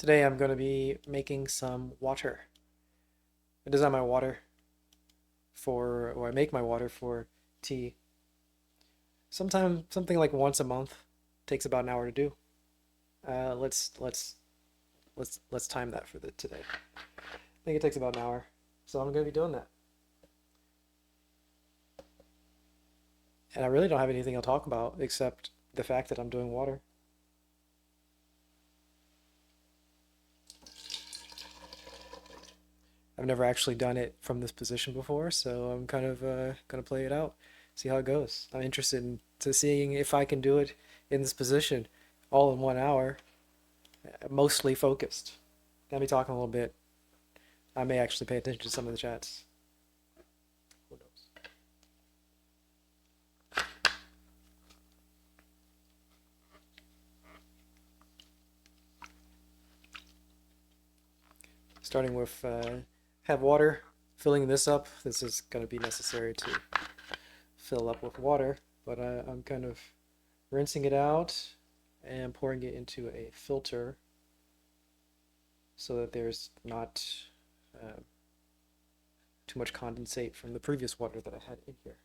Today I'm going to be making some water. I design my water or I make my water for tea. Sometimes something like once a month. Takes about an hour to do. Let's time that for the today. I think it takes about an hour, so I'm going to be doing that. And I really don't have anything I'll talk about except the fact that I'm doing water. I've never actually done it from this position before, so I'm kind of gonna play it out, see how it goes. I'm interested in to seeing if I can do it in this position, all in 1 hour, mostly focused. Gonna be talking a little bit. I may actually pay attention to some of the chats. Who knows? Starting with have water, filling this up. This is gonna be necessary to fill up with water, but I'm kind of rinsing it out and pouring it into a filter so that there's not uh, too much condensate from the previous water that I had in here.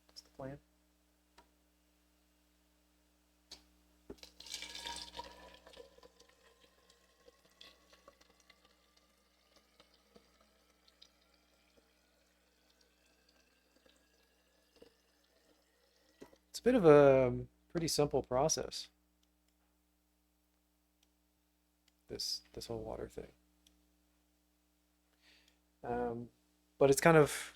That's the plan. It's a bit of a pretty simple process, this whole water thing. Um, but it's kind of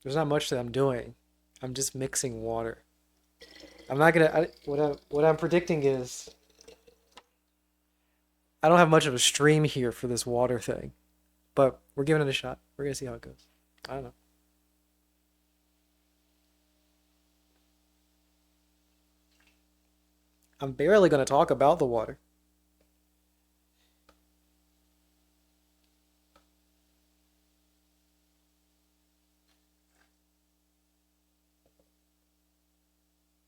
there's not much that I'm doing. I'm just mixing water. I'm not gonna. What I'm predicting is I don't have much of a stream here for this water thing, but we're giving it a shot. We're gonna see how it goes. I don't know. I'm barely gonna talk about the water.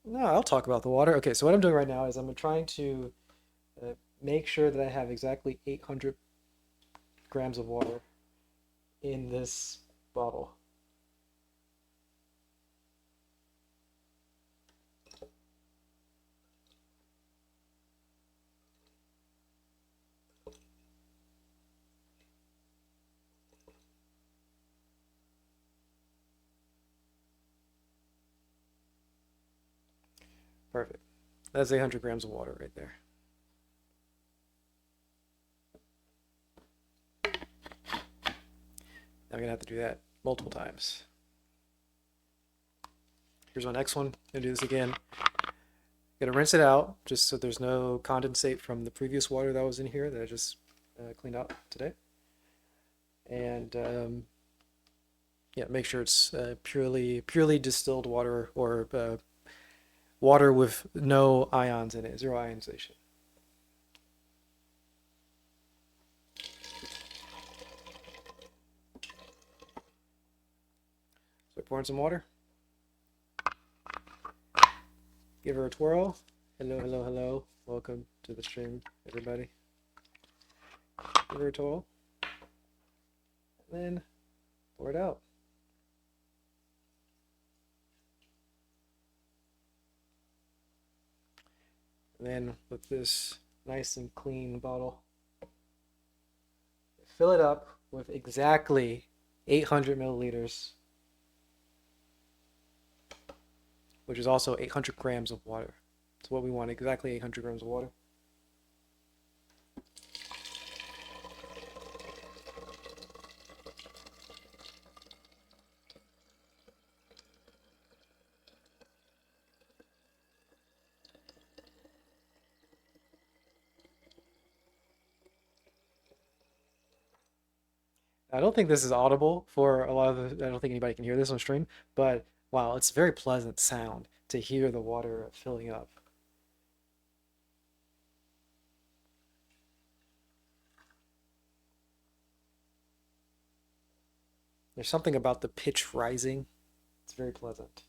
No, I'll talk about the water. Okay, so what I'm doing right now is I'm trying to make sure that I have exactly 800 grams of water in this bottle. Perfect. That's 800 grams of water right there. I'm gonna have to do that multiple times. Here's my next one. I'm gonna do this again. Gonna rinse it out just so there's no condensate from the previous water that was in here that I just cleaned out today. And yeah, make sure it's purely distilled water or water with no ions in it, zero ionization. So pouring some water. Give her a twirl. Hello, hello, hello. Welcome to the stream, everybody. Give her a twirl. And then pour it out. And then with this nice and clean bottle, fill it up with exactly 800 milliliters, which is also 800 grams of water. That's what we want, exactly 800 grams of water. I don't think this is audible for a lot of the, I don't think anybody can hear this on stream, but wow, it's a very pleasant sound to hear the water filling up. There's something about the pitch rising. It's very pleasant.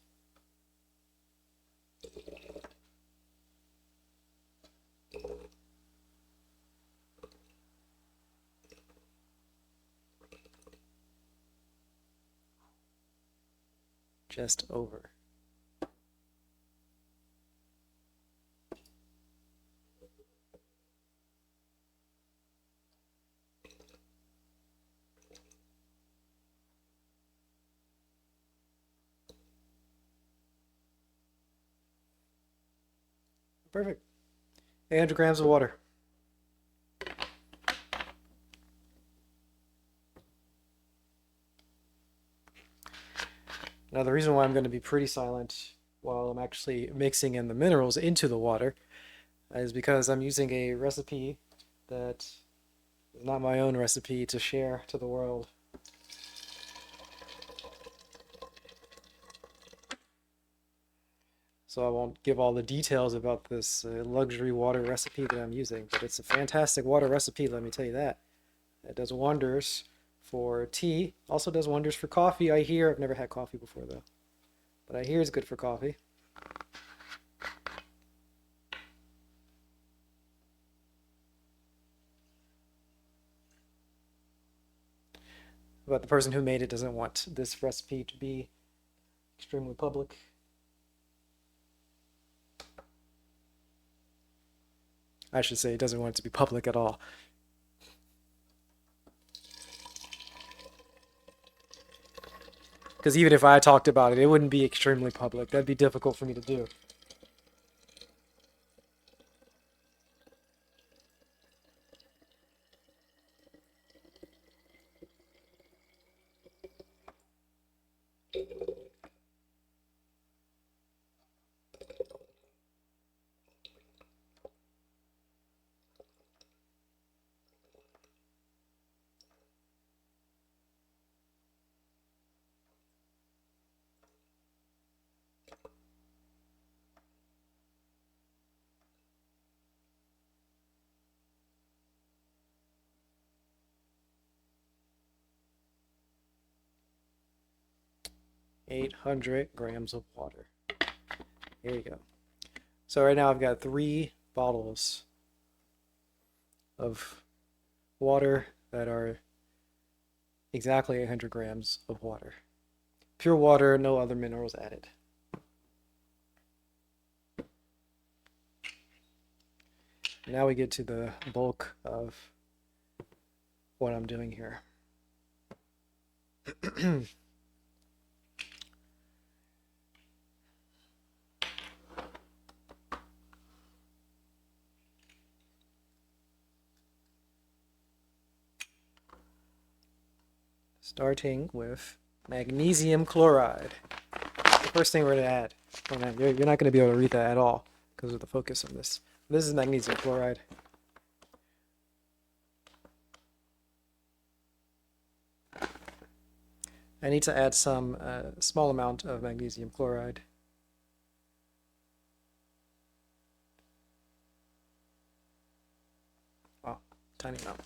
just over. Perfect. 800 grams of water. Now, the reason why I'm going to be pretty silent while I'm actually mixing in the minerals into the water is because I'm using a recipe that is not my own recipe to share to the world. So I won't give all the details about this luxury water recipe that I'm using, but it's a fantastic water recipe, let me tell you that. It does wonders for tea, also does wonders for coffee, I hear. I've never had coffee before though, but I hear it's good for coffee. But the person who made it doesn't want this recipe to be extremely public. I should say he doesn't want it to be public at all. Because even if I talked about it, it wouldn't be extremely public. That'd be difficult for me to do. .800 grams of water. Here you go. So right now I've got 3 bottles of water that are exactly 800 grams of water. Pure water, no other minerals added. Now we get to the bulk of what I'm doing here. Starting with magnesium chloride. The first thing we're going to add. Oh man, you're not going to be able to read that at all because of the focus on this. This is magnesium chloride. I need to add some small amount of magnesium chloride. Oh, tiny amount.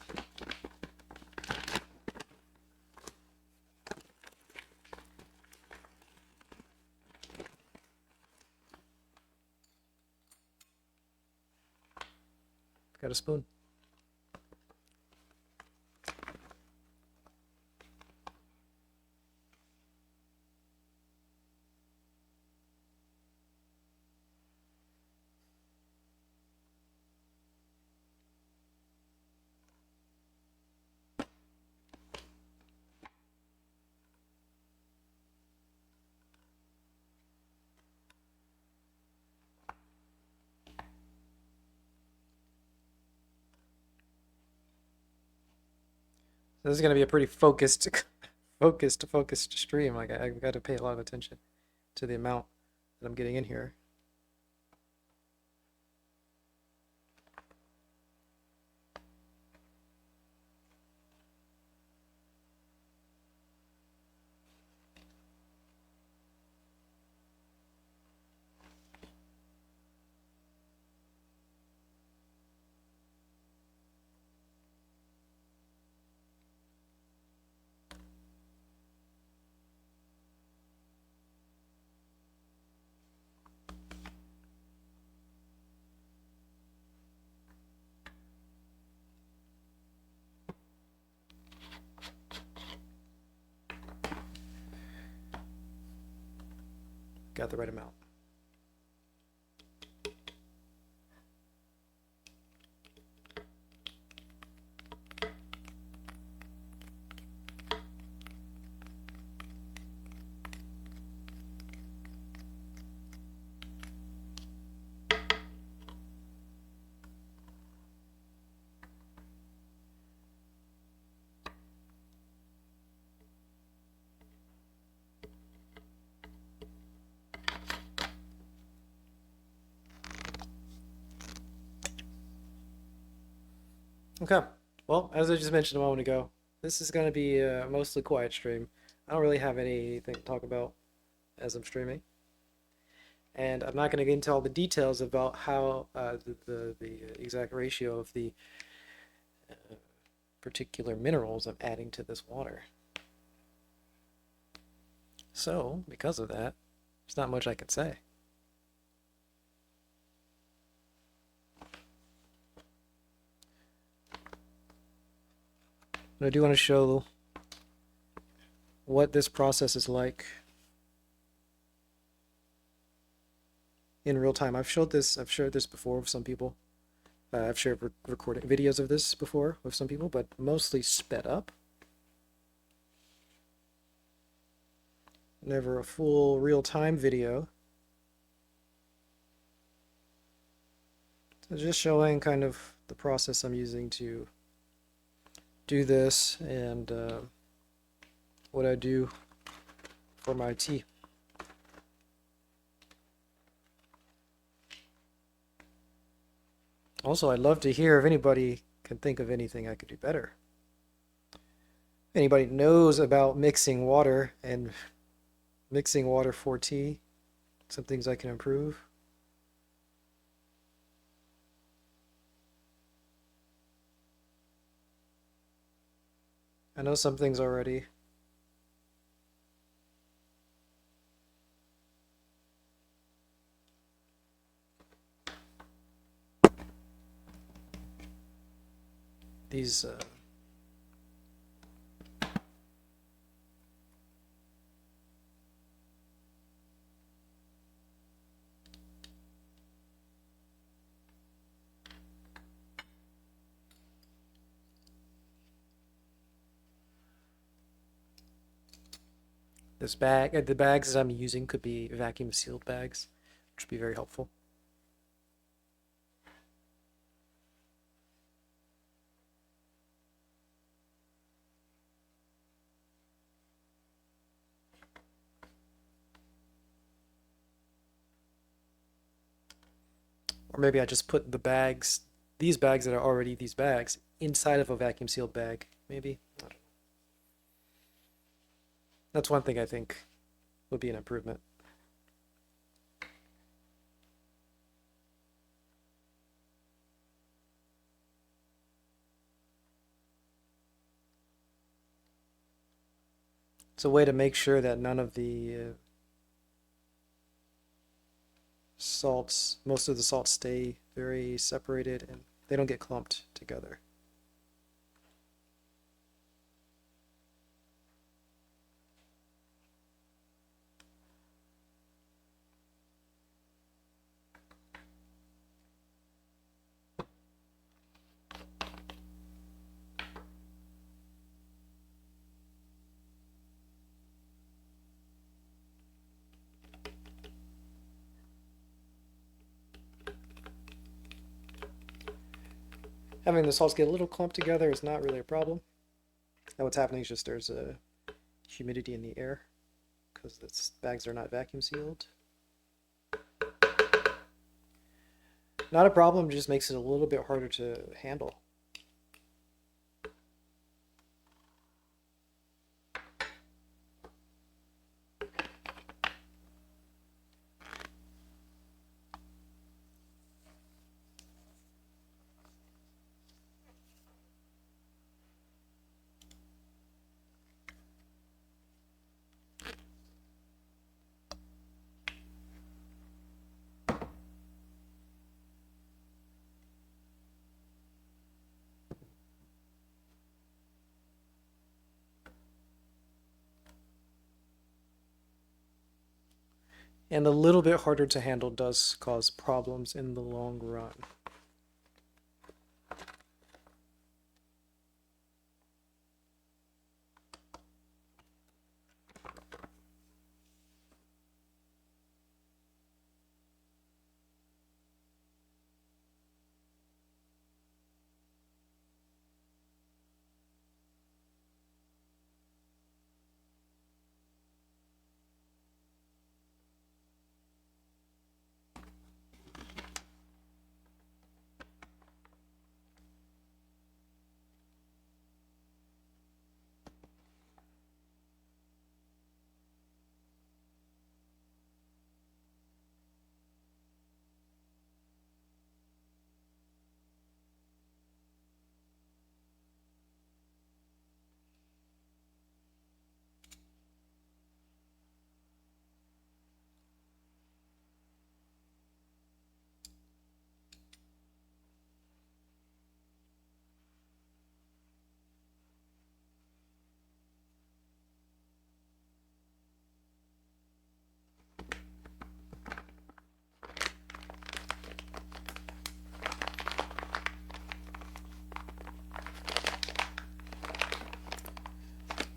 Got a spoon. This is going to be a pretty focused, focused stream. Like I've got to pay a lot of attention to the amount that I'm getting in here. got the right amount. Okay. Well, as I just mentioned a moment ago, this is going to be a mostly quiet stream. I don't really have anything to talk about as I'm streaming. And I'm not going to get into all the details about how the exact ratio of the particular minerals I'm adding to this water. So, because of that, there's not much I can say. But I do want to show what this process is like in real time. I've shared this before with some people. I've shared recording videos of this before with some people, but mostly sped up. Never a full real-time video. So just showing kind of the process I'm using to do this and what I do for my tea. Also, I'd love to hear if anybody can think of anything I could do better. Anybody knows about mixing water and mixing water for tea, some things I can improve. I know some things already. These this bag, the bags that I'm using could be vacuum sealed bags, which would be very helpful. Or maybe I just put the bags, these bags that are already these bags, inside of a vacuum sealed bag. Maybe. I don't know. That's one thing I think would be an improvement. It's a way to make sure that none of the salts, most of the salts stay very separated and they don't get clumped together. Having the salts get a little clumped together is not really a problem. Now what's happening is just there's a humidity in the air because the bags are not vacuum sealed. Not a problem, just makes it a little bit harder to handle. And a little bit harder to handle does cause problems in the long run.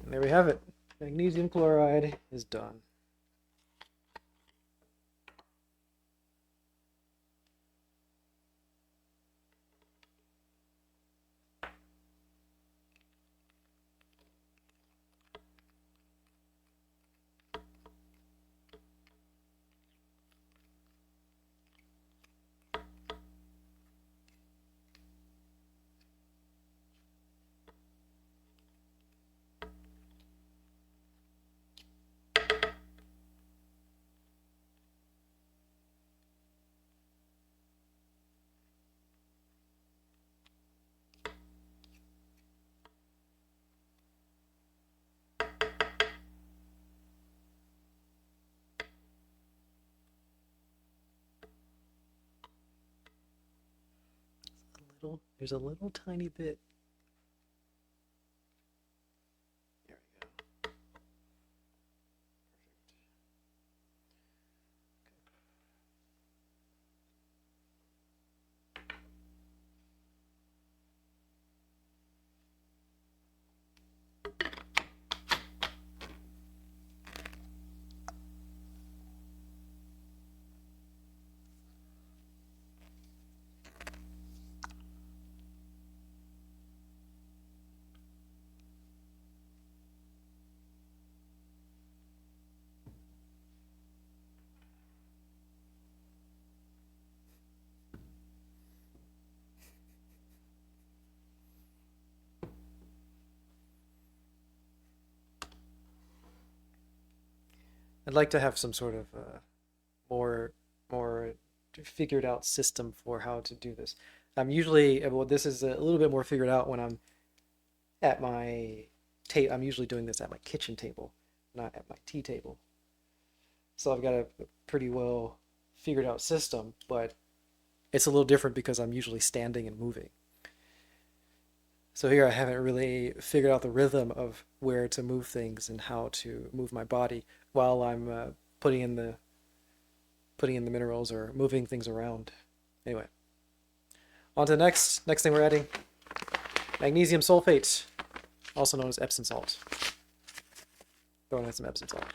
And there we have it. Magnesium chloride is done. There's a little tiny bit. There we go. I'd like to have some sort of more more figured out system for how to do this. I'm usually well, this is a little bit more figured out when I'm at my tape. I'm usually doing this at my kitchen table, not at my tea table. So I've got a pretty well figured out system, but it's a little different because I'm usually standing and moving. So here I haven't really figured out the rhythm of where to move things and how to move my body while I'm putting in the putting in the minerals or moving things around. Anyway, on to the next thing we're adding: magnesium sulfate, also known as Epsom salt. Throwing in some Epsom salt.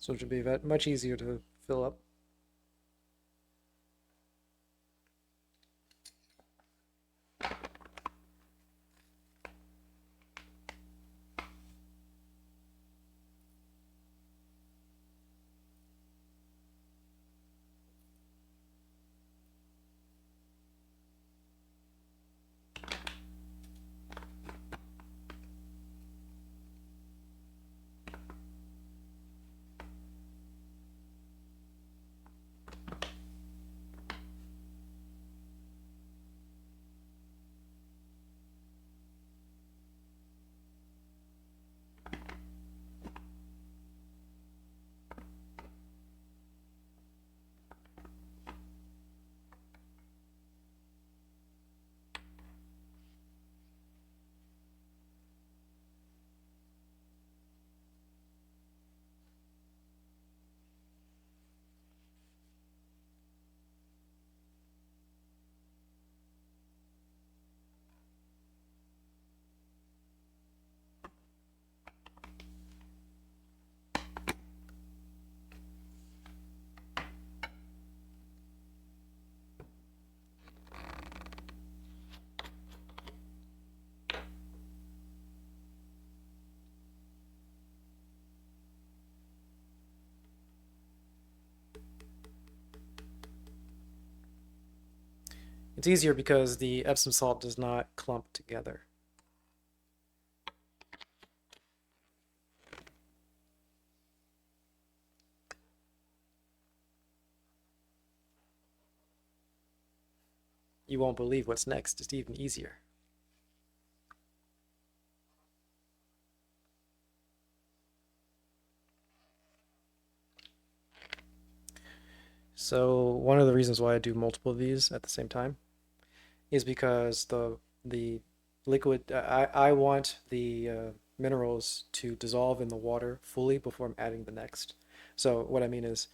So it should be much easier to fill up. It's easier because the Epsom salt does not clump together. You won't believe what's next. It's even easier. So one of the reasons why I do multiple of these at the same time is because the liquid I want the minerals to dissolve in the water fully before I'm adding the next. So what I mean is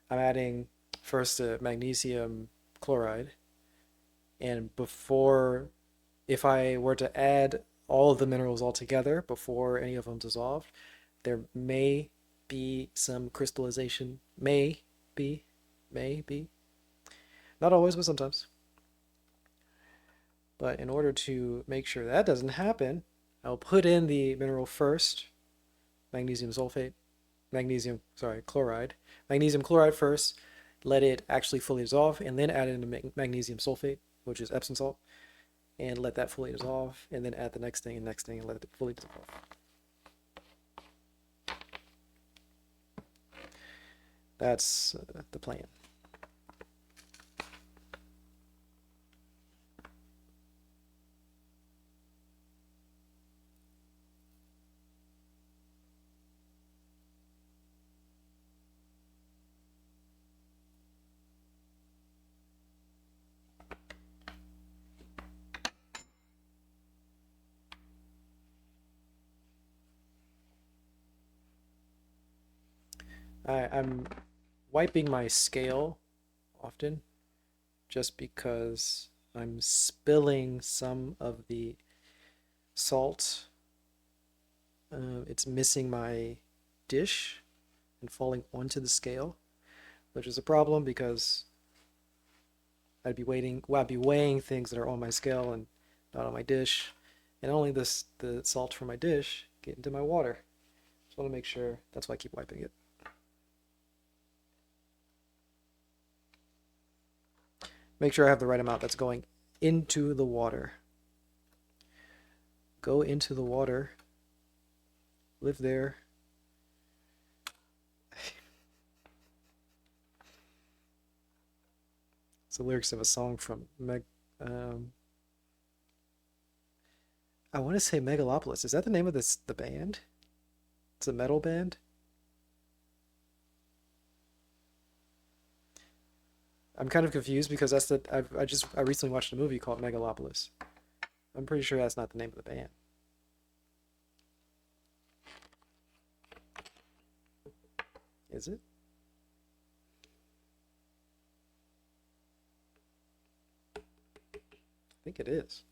I'm adding first magnesium chloride, and before, if I were to add all of the minerals all together before any of them dissolved, there may be some crystallization. Be, may be. Not always, but sometimes. But in order to make sure that doesn't happen, I'll put in the mineral first, magnesium sulfate, chloride. Magnesium chloride first, let it actually fully dissolve, and then add in the magnesium sulfate, which is Epsom salt, and let that fully dissolve, and then add the next thing and next thing and let it fully dissolve. That's the plan. I'm wiping my scale often just because I'm spilling some of the salt. It's missing my dish and falling onto the scale, which is a problem because I'd be weighing things that are on my scale and not on my dish, and only the salt from my dish get into my water. Just want to make sure. That's why I keep wiping it. Make sure I have the right amount that's going into the water. Go into the water. Live there. It's the lyrics of a song from um, I want to say Megalopolis. Is that the name of the band? It's a metal band. I'm kind of confused because I recently watched a movie called Megalopolis. I'm pretty sure that's not the name of the band. Is it? I think it is.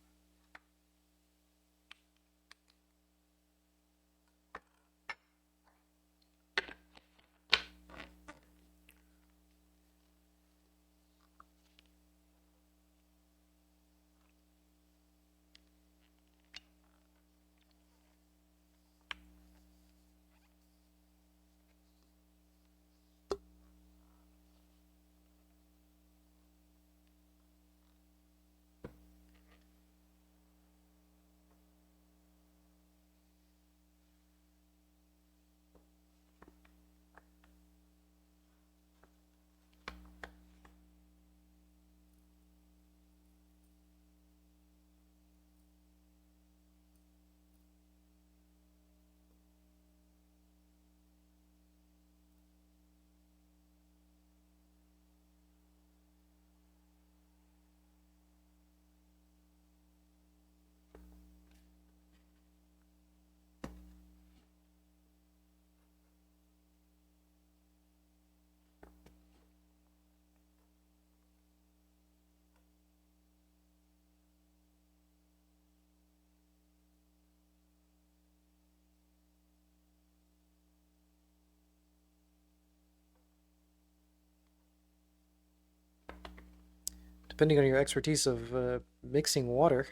Depending on your expertise of mixing water,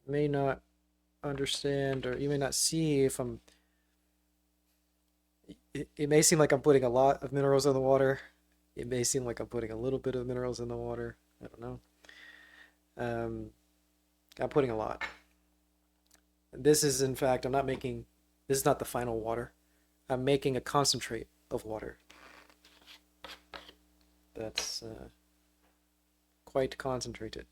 you may not understand or you may not see if I'm. It may seem like I'm putting a lot of minerals in the water. It may seem like I'm putting a little bit of minerals in the water. I don't know. I'm putting a lot. This is, in fact, this is not the final water. I'm making a concentrate of water. That's quite concentrated.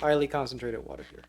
Highly concentrated water here.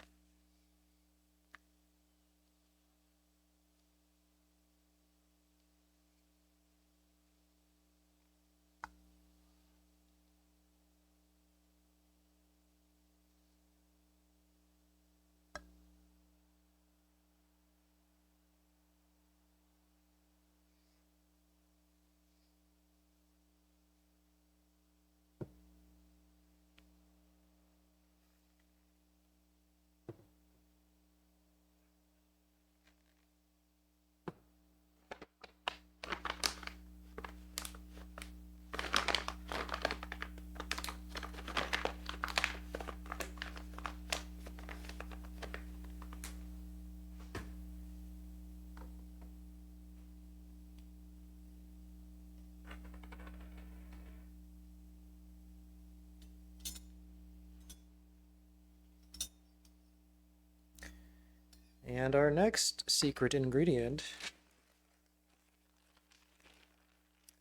And our next secret ingredient,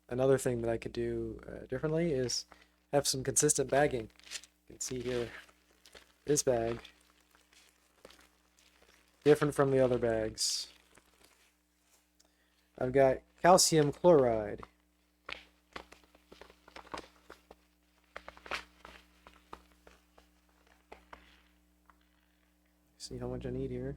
another thing that I could do differently, is have some consistent bagging. You can see here, this bag, different from the other bags. I've got calcium chloride. See how much I need here.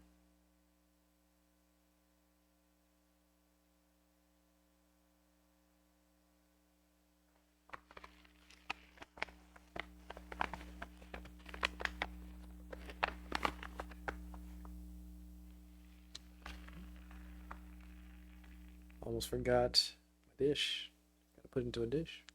Almost forgot my dish. Gotta put it into a dish.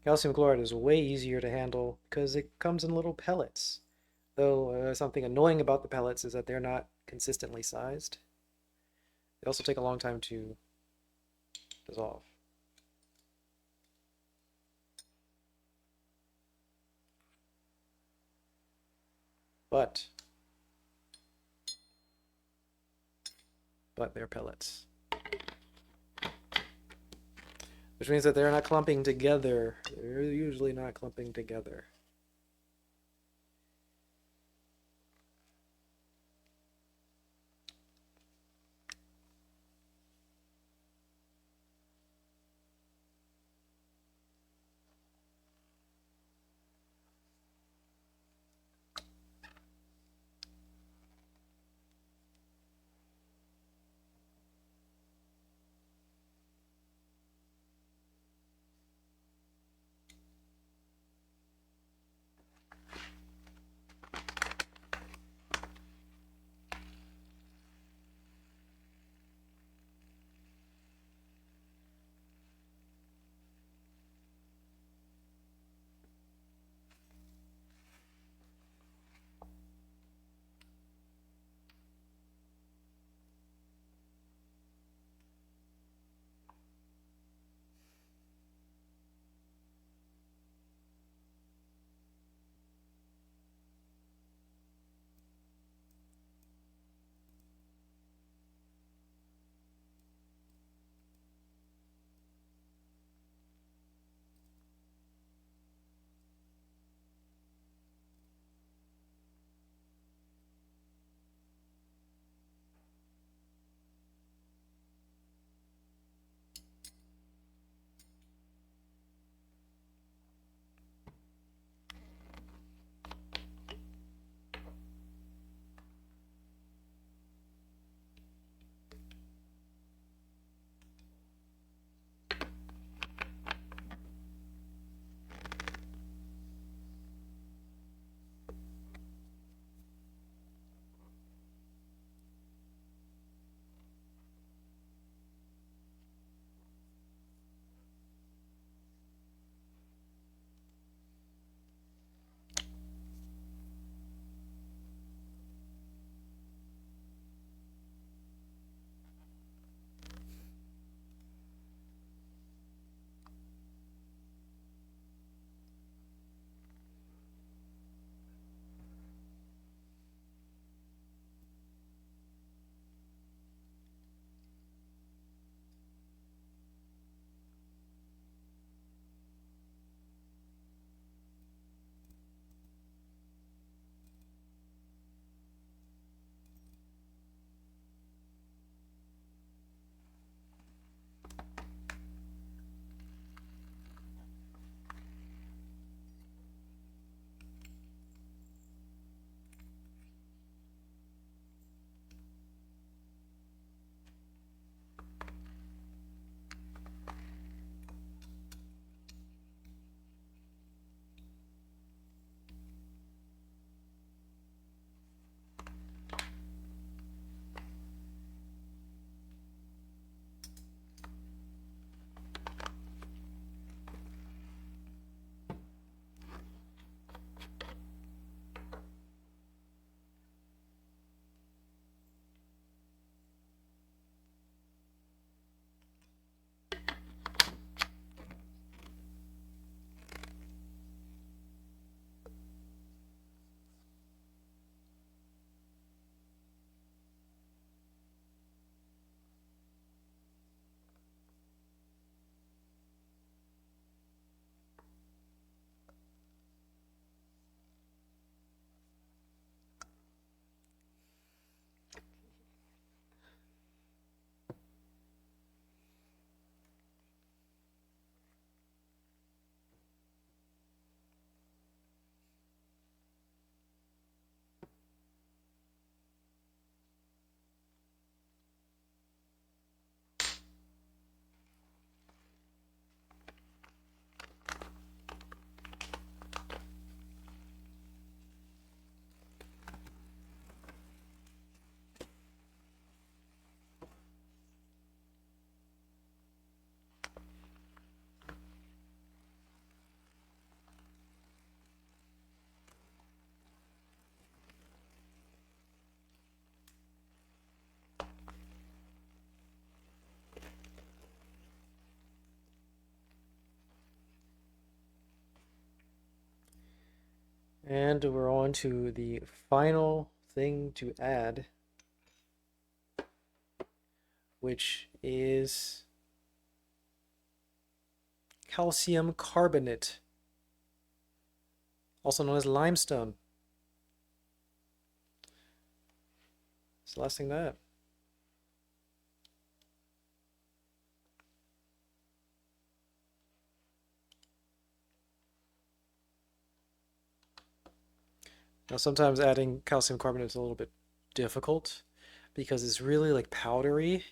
Calcium chloride is way easier to handle because it comes in little pellets. Though something annoying about the pellets is that they're not consistently sized. They also take a long time to dissolve. But they're pellets. Which means that they're not clumping together. They're usually not clumping together. And we're on to the final thing to add, which is calcium carbonate, also known as limestone. It's the last thing to add. Now, sometimes adding calcium carbonate is a little bit difficult because it's really like powdery.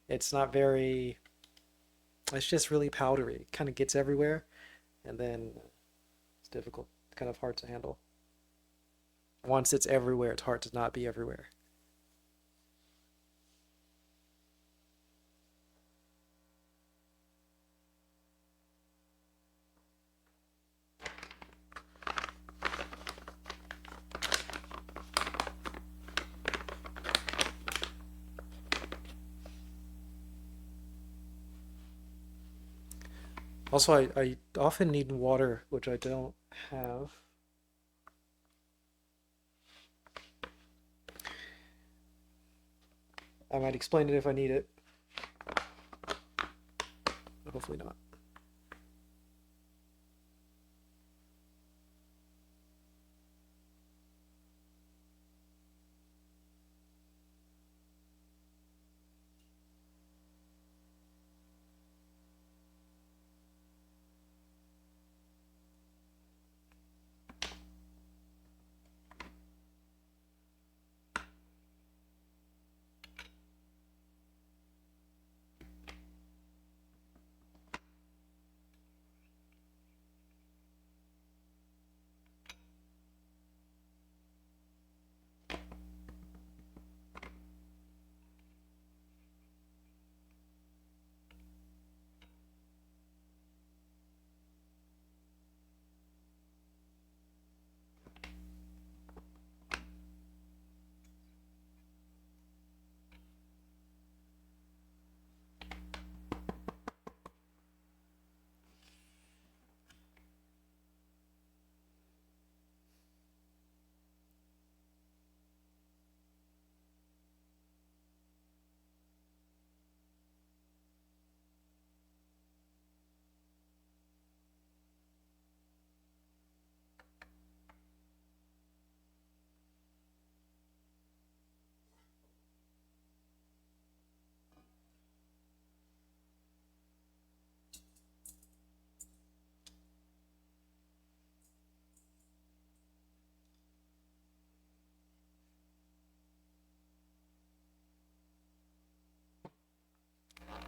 It's not very, it's just really powdery. It kind of gets everywhere, and then it's difficult, kind of hard to handle. Once it's everywhere, it's hard to not be everywhere. Also, I often need water, which I don't have. I might explain it if I need it. Hopefully not.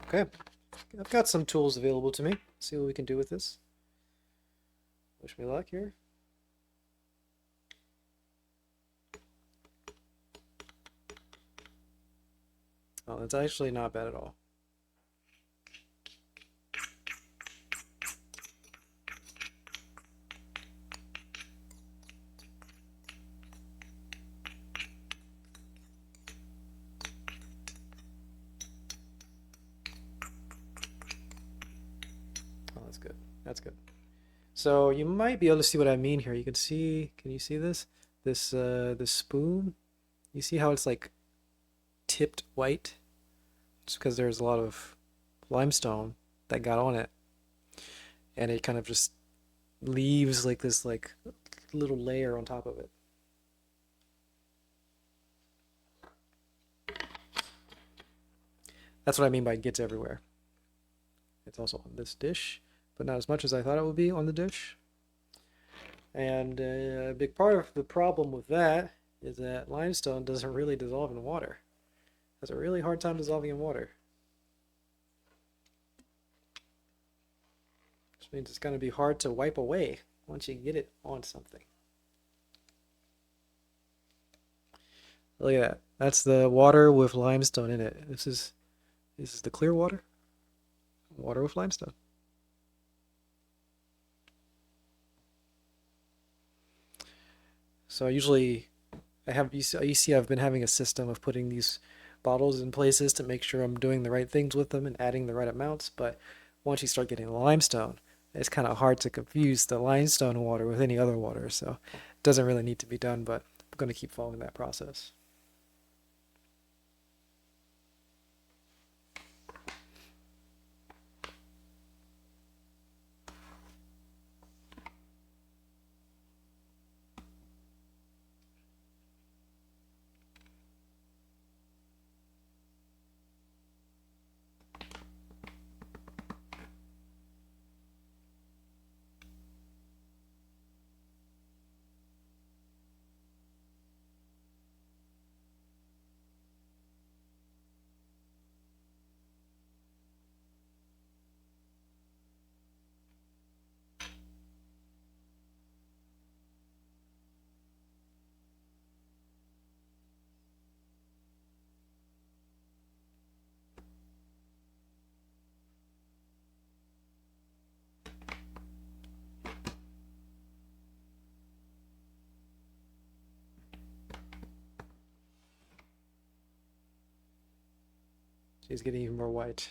Okay, I've got some tools available to me. See what we can do with this. Wish me luck here. Oh, that's actually not bad at all. Oh, that's good. That's good. So you might be able to see what I mean here. You can see, can you see this? This spoon. You see how it's like tipped white? It's because there's a lot of limestone that got on it, and it kind of just leaves like this like little layer on top of it. That's what I mean by gets everywhere. It's also on this dish, but not as much as I thought it would be on the dish. And a big part of the problem with that is that limestone doesn't really dissolve in water. It has a really hard time dissolving in water. Which means it's going to be hard to wipe away once you get it on something. Look at that. That's the water with limestone in it. This is the clear water. Water with limestone. So you see I've been having a system of putting these bottles in places to make sure I'm doing the right things with them and adding the right amounts, but once you start getting limestone, it's kind of hard to confuse the limestone water with any other water. So doesn't really need to be done, but I'm going to keep following that process. She's getting even more white.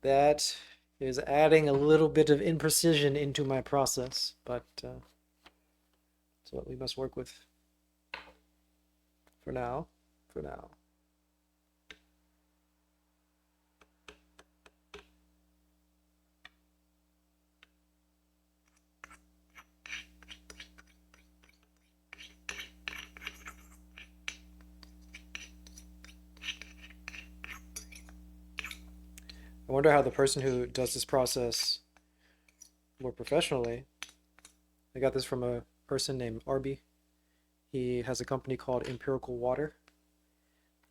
That is adding a little bit of imprecision into my process, but it's what we must work with for now. For now. I wonder how the person who does this process more professionally. I got this from a person named Arby. He has a company called Empirical Water,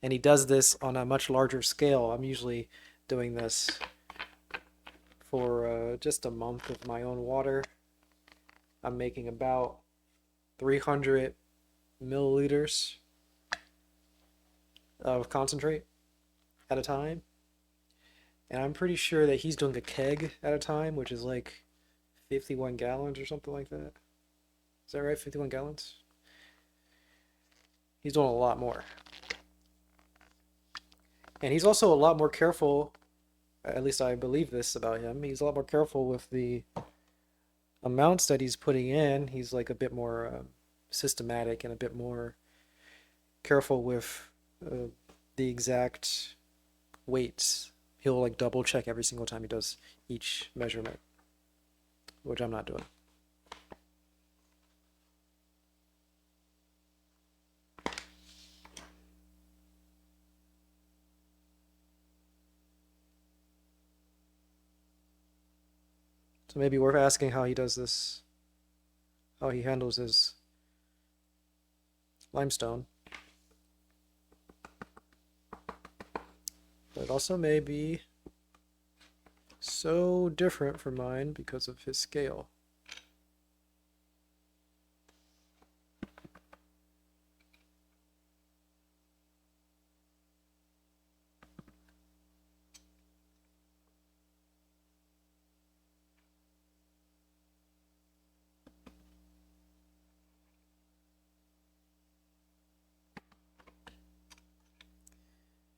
and he does this on a much larger scale. I'm usually doing this for just a month of my own water. I'm making about 300 milliliters of concentrate at a time. And I'm pretty sure that he's doing a keg at a time, which is like 51 gallons or something like that. Is that right? 51 gallons? He's doing a lot more. And he's also a lot more careful, at least I believe this about him. He's a lot more careful with the amounts that he's putting in. He's like a bit more systematic and a bit more careful with the exact weights. He'll like double check every single time he does each measurement, which I'm not doing. So maybe worth asking how he does this, how he handles his limestone. But it also may be so different from mine because of his scale.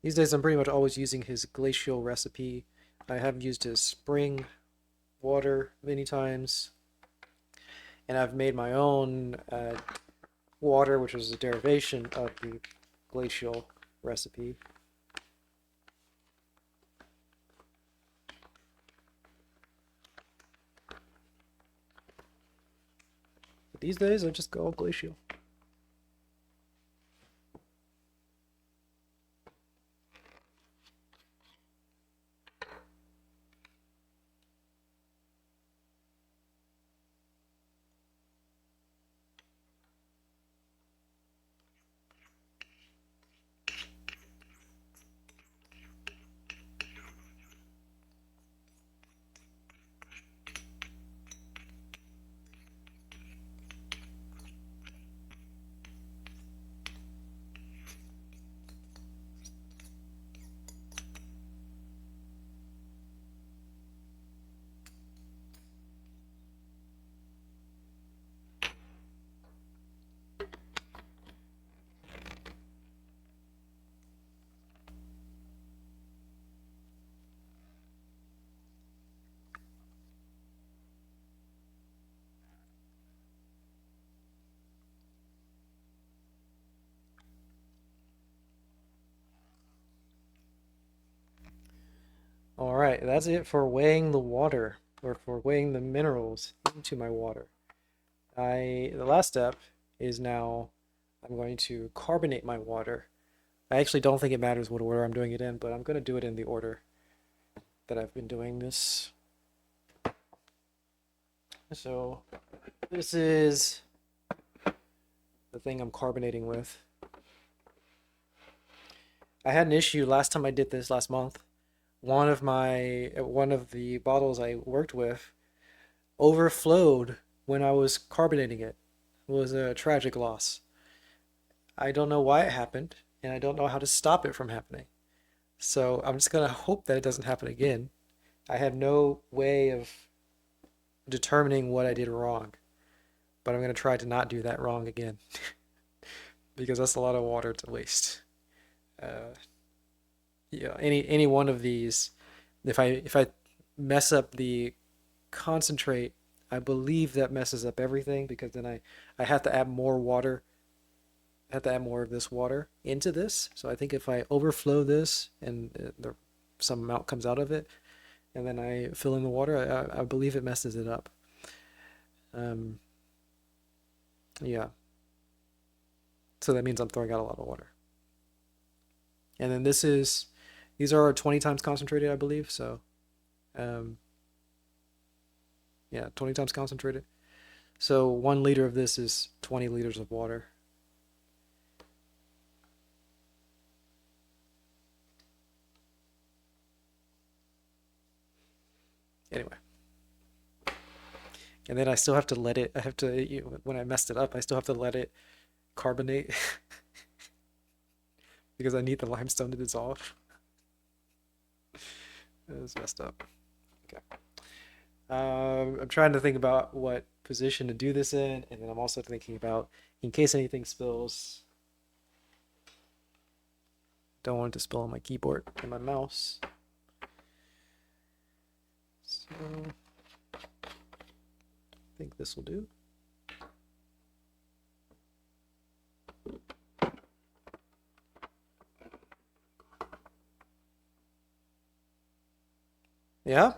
These days I'm pretty much always using his glacial recipe. I have used his spring water many times, and I've made my own water, which is a derivation of the glacial recipe. But these days I just go all glacial. All right, that's it for weighing the water, or for weighing the minerals into my water. The last step is now I'm going to carbonate my water. I actually don't think it matters what order I'm doing it in, but I'm going to do it in the order that I've been doing this. So this is the thing I'm carbonating with. I had an issue last time I did this last month. One of the bottles I worked with overflowed when I was carbonating it. It was a tragic loss. I don't know why it happened, and I don't know how to stop it from happening. So I'm just gonna hope that it doesn't happen again. I have no way of determining what I did wrong, but I'm gonna try to not do that wrong again because that's a lot of water to waste. Uh, yeah, any one of these, if I mess up the concentrate, I believe that messes up everything because then I have to add more water. I have to add more of this water into this. So I think if I overflow this and some amount comes out of it, and then I fill in the water, I believe it messes it up. Um, yeah. So that means I'm throwing out a lot of water. And then these are 20 times concentrated, I believe. So, um, yeah, 20 times concentrated. So 1 liter of this is 20 liters of water. Anyway. And then I still have to let it, when I messed it up, I still have to let it carbonate because I need the limestone to dissolve. It was messed up. Okay. I'm trying to think about what position to do this in, and then I'm also thinking about in case anything spills. Don't want it to spill on my keyboard and my mouse. So I think this will do. Yeah?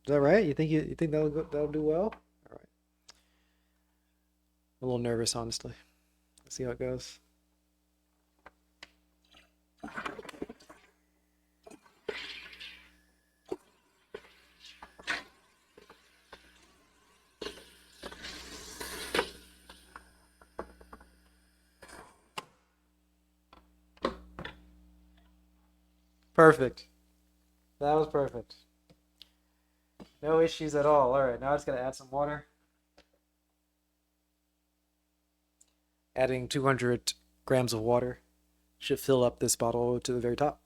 Is that right? You think that'll do well? All right. I'm a little nervous, honestly. Let's see how it goes. Perfect. That was perfect. No issues at all. All right, now I just gotta add some water. Adding 200 grams of water should fill up this bottle to the very top.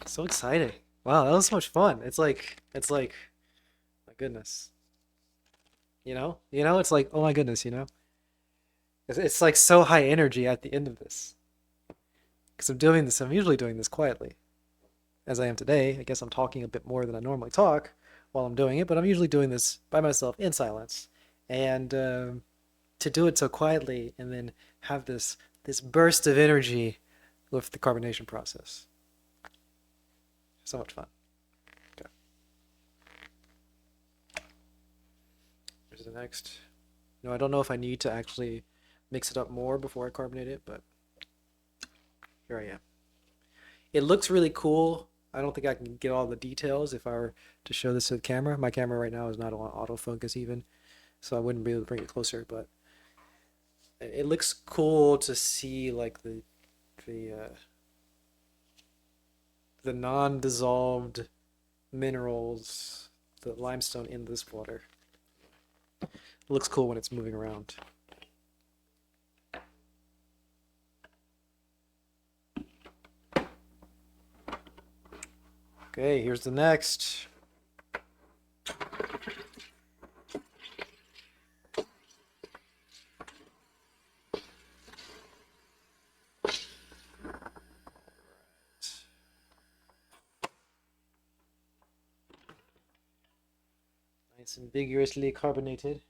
So exciting. Wow, that was so much fun. It's like my goodness. It's like, oh my goodness. It's like so high energy at the end of this. Because I'm usually doing this quietly, as I am today. I guess I'm talking a bit more than I normally talk while I'm doing it, but I'm usually doing this by myself in silence. And to do it so quietly and then have this burst of energy with the carbonation process. So much fun. Okay. Here's the next. I don't know if I need to actually mix it up more before I carbonate it, but here I am. It looks really cool. I don't think I can get all the details if I were to show this to the camera. My camera right now is not on autofocus even, so I wouldn't be able to bring it closer, but it looks cool to see like the uh, the non-dissolved minerals, the limestone in this water. It looks cool when it's moving around. Okay, here's the next. Nice and vigorously carbonated.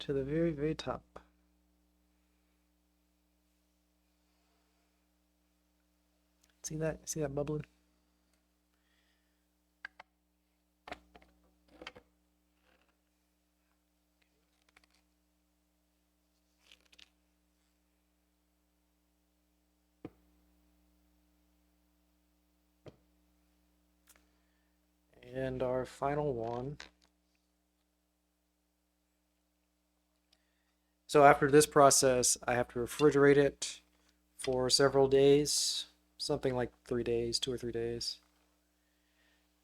To the very, very top. See that? See that bubbling? And our final one. So after this process, I have to refrigerate it for several days, something like 3 days, 2 or 3 days.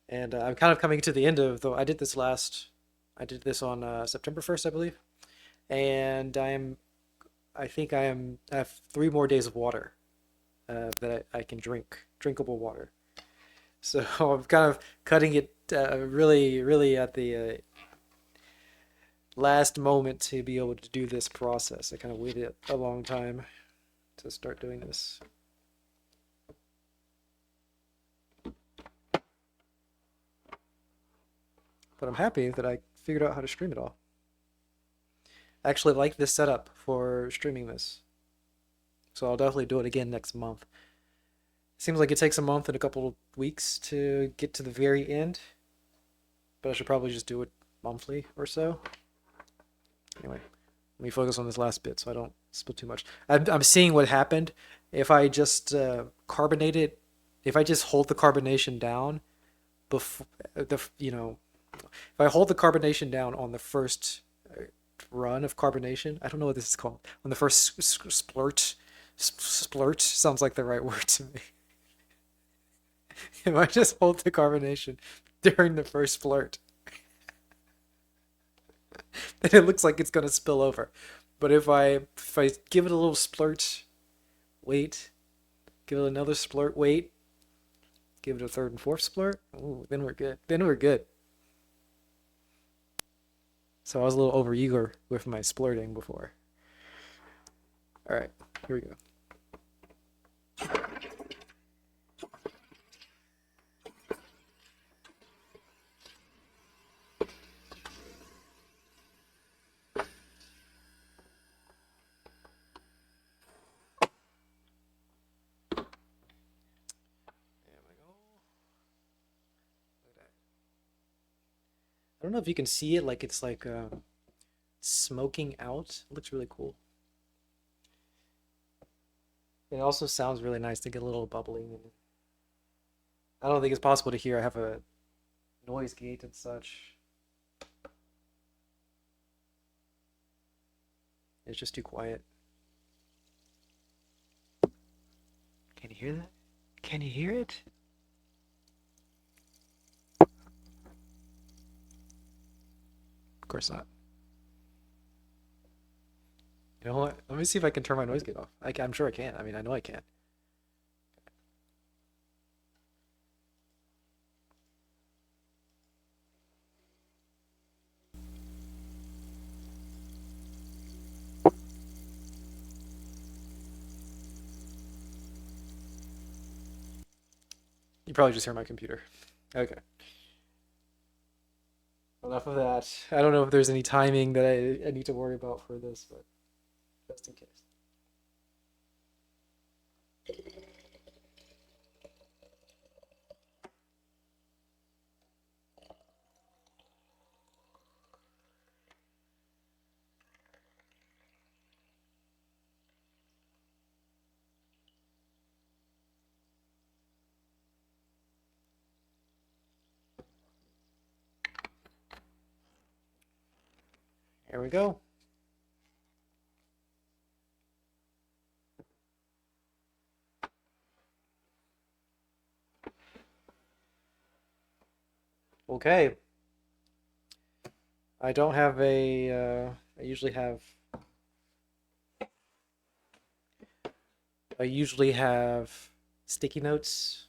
And I'm kind of coming to the end of, though I did this on September 1st, I believe. And I have 3 more days of water that I can drink, drinkable water. So I'm kind of cutting it really, really at the last moment to be able to do this process. I kind of waited a long time to start doing this. But I'm happy that I figured out how to stream it all. I actually like this setup for streaming this. So I'll definitely do it again next month. Seems like it takes a month and a couple of weeks to get to the very end. But I should probably just do it monthly or so. Anyway, let me focus on this last bit so I don't spill too much. I'm seeing what happened if I just carbonate it. If I just hold the carbonation down before if I hold the carbonation down on the first run of carbonation, I don't know what this is called. On the first splurt sounds like the right word to me. If I just hold the carbonation during the first flirt, then it looks like it's gonna spill over. But if I give it a little splurt, wait, give it another splurt, wait, give it a third and fourth splurt, ooh, then we're good. Then we're good. So I was a little over eager with my splurting before. All right, here we go. There we go. I don't know if you can see it, like it's like smoking out. It looks really cool. It also sounds really nice to get a little bubbling. And I don't think it's possible to hear. I have a noise gate and such. It's just too quiet. Can you hear that? Can you hear it? Of course not. You know what? Let me see if I can turn my noise gate off. I'm sure I can. I mean, I know I can. You probably just hear my computer. Okay. Enough of that. I don't know if there's any timing that I need to worry about for this, but just in case. Here we go. Okay. I don't have I usually have sticky notes,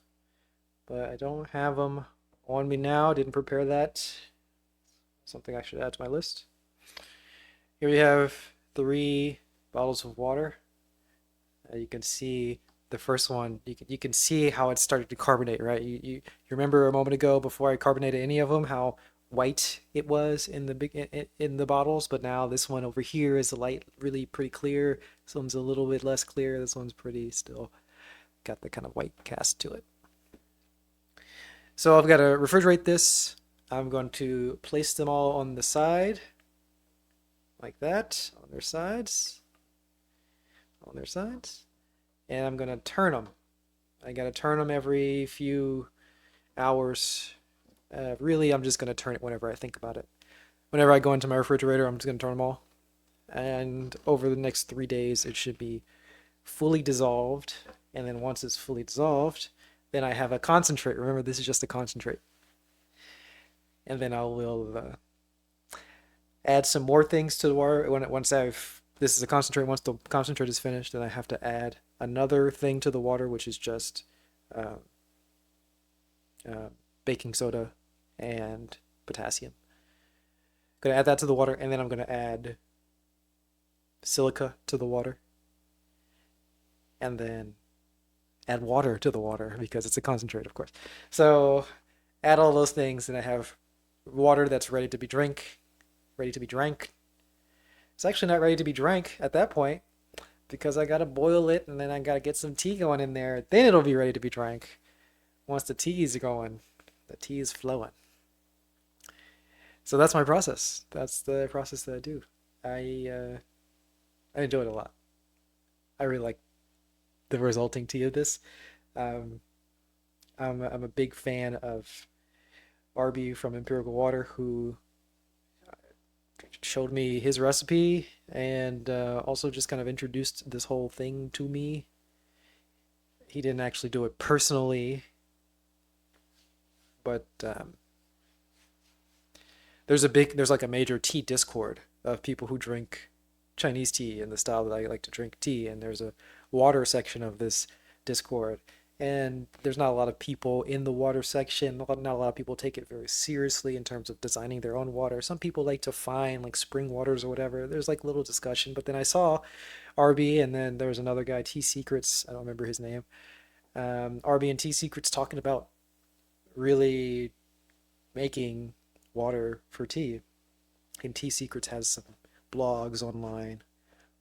but I don't have them on me now. Didn't prepare that. Something I should add to my list. Here we have 3 bottles of water. You can see the first one. You can see how it started to carbonate, right? You remember a moment ago before I carbonated any of them how white it was in the in the bottles, but now this one over here is a light, really pretty clear. This one's a little bit less clear. This one's pretty still got the kind of white cast to it. So I've got to refrigerate this. I'm going to place them all on the side, like that, on their sides, and I'm going to turn them. I got to turn them every few hours. Really, I'm just going to turn it whenever I think about it. Whenever I go into my refrigerator, I'm just going to turn them all. And over the next 3 days, it should be fully dissolved. And then once it's fully dissolved, then I have a concentrate. Remember, this is just a concentrate. And then I will add some more things to the water. This is a concentrate. Once the concentrate is finished, then I have to add another thing to the water, which is just uh, baking soda and potassium. I'm going to add that to the water, and then I'm going to add silica to the water, and then add water to the water because it's a concentrate, of course. So add all those things, and I have water that's ready to be drank. It's actually not ready to be drank at that point because I gotta boil it, and then I gotta get some tea going in there. Then it'll be ready to be drank. Once the tea is going, the tea is flowing. So that's my process. That's the process that I do. I enjoy it a lot. I really like the resulting tea of this. Um, I'm a big fan of Arby from Empirical Water, who showed me his recipe and also just kind of introduced this whole thing to me. He didn't actually do it personally, but there's like a major tea discord of people who drink Chinese tea in the style that I like to drink tea, and there's a water section of this discord. And there's not a lot of people in the water section. Not a lot of people take it very seriously in terms of designing their own water. Some people like to find like spring waters or whatever. There's like little discussion. But then I saw RB, and then there was another guy, Tea Secrets. I don't remember his name. RB and Tea Secrets talking about really making water for tea. And Tea Secrets has some blogs online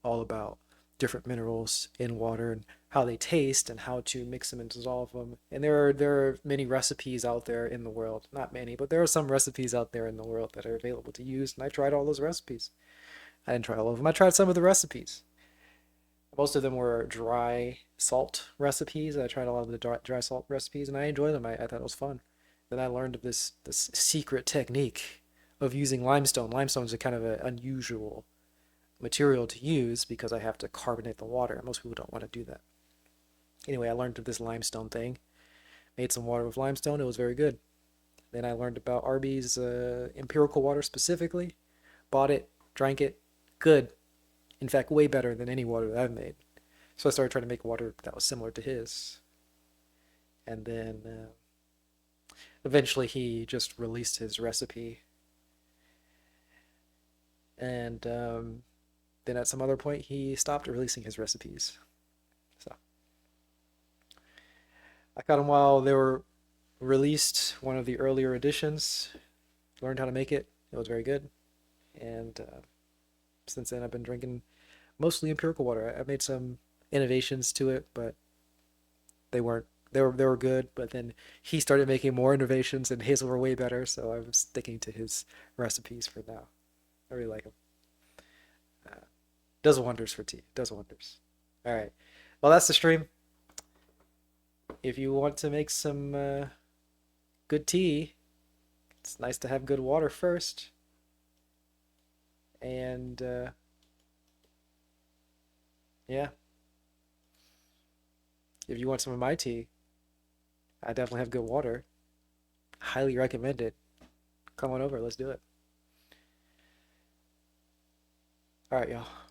all about different minerals in water and how they taste and how to mix them and dissolve them. And there are many recipes out there in the world. Not many, but there are some recipes out there in the world that are available to use. And I tried all those recipes. I didn't try all of them. I tried some of the recipes. Most of them were dry salt recipes. I tried a lot of the dry salt recipes, and I enjoyed them. I thought it was fun. Then I learned of this secret technique of using limestone. Limestone is a kind of an unusual material to use because I have to carbonate the water. Most people don't want to do that. Anyway, I learned of this limestone thing. Made some water with limestone. It was very good. Then I learned about Arby's empirical water specifically. Bought it, drank it. Good. In fact, way better than any water that I've made. So I started trying to make water that was similar to his. And then eventually he just released his recipe. And then at some other point he stopped releasing his recipes. So I caught them while they were released, one of the earlier editions. Learned how to make it. It was very good. And since then I've been drinking mostly empirical water. I made some innovations to it, but they weren't they were good. But then he started making more innovations, and his were way better. So I'm sticking to his recipes for now. I really like them. Does wonders for tea. Does wonders. All right. Well, that's the stream. If you want to make some good tea, it's nice to have good water first. And yeah, if you want some of my tea, I definitely have good water. Highly recommend it. Come on over, let's do it. All right, y'all.